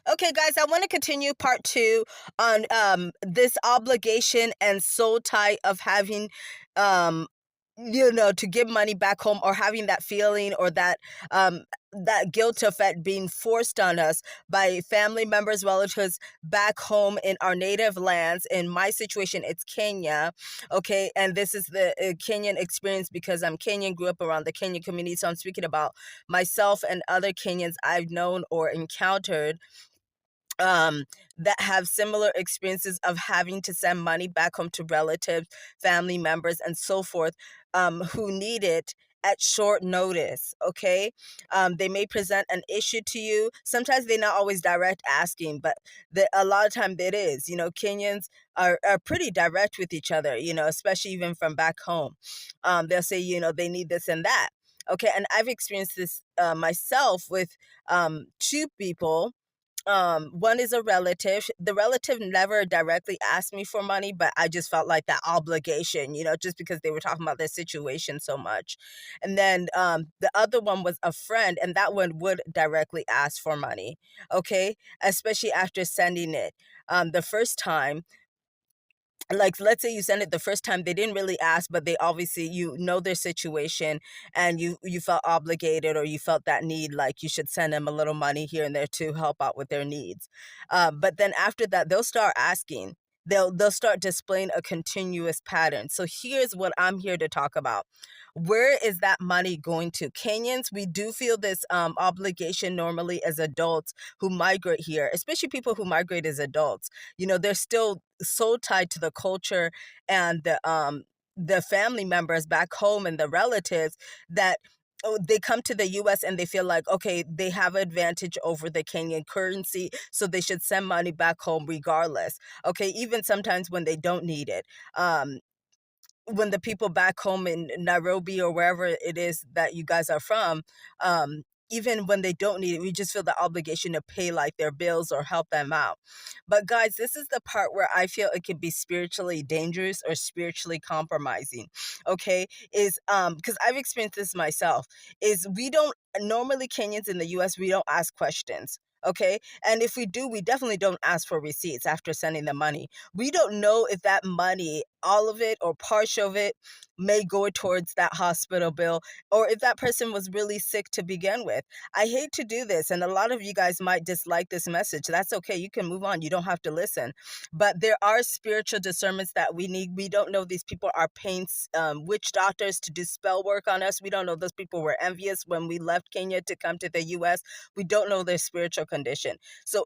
Okay, guys, I want to continue part two on this obligation and soul tie of having um to give money back home, or having that feeling, or that guilt of it being forced on us by family members, relatives back home in our native lands. In my situation, it's Kenya. Okay, and this is the Kenyan experience because I'm Kenyan, grew up around the Kenyan community, so I'm speaking about myself and other Kenyans I've known or encountered um that have similar experiences of having to send money back home to relatives, family members, and so forth, who need it at short notice. Okay, they may present an issue to you. Sometimes they're not always direct asking, but a lot of time it is. Kenyans are pretty direct with each other, especially even from back home. They'll say, they need this and that. Okay, and I've experienced this myself with two people. One is a relative. The relative never directly asked me for money, but I just felt like that obligation, just because they were talking about their situation so much. And then the other one was a friend, and that one would directly ask for money. Okay, especially after sending it the first time. Like, let's say you send it the first time, they didn't really ask, but they obviously, their situation, and you felt obligated, or you felt that need, like you should send them a little money here and there to help out with their needs. But then after that, they'll start asking. They'll start displaying a continuous pattern. So here's what I'm here to talk about. Where is that money going to? Kenyans, we do feel this obligation normally as adults who migrate here, especially people who migrate as adults. They're still so tied to the culture and the family members back home and the relatives that they come to the US and they feel like, okay, they have advantage over the Kenyan currency, so they should send money back home regardless. Okay, even sometimes when they don't need it. When the people back home in Nairobi or wherever it is that you guys are from, even when they don't need it, we just feel the obligation to pay like their bills or help them out. But guys, this is the part where I feel it can be spiritually dangerous or spiritually compromising. Okay, is because I've experienced this myself. Is we don't normally, Kenyans in the US, we don't ask questions. Okay, and if we do, we definitely don't ask for receipts after sending the money. We don't know if that money, all of it or partial of it, may go towards that hospital bill, or if that person was really sick to begin with. I hate to do this, and a lot of you guys might dislike this message. That's okay. You can move on. You don't have to listen. But there are spiritual discernments that we need. We don't know these people are paying witch doctors to do spell work on us. We don't know those people were envious when we left Kenya to come to the US. We don't know their spiritual condition. So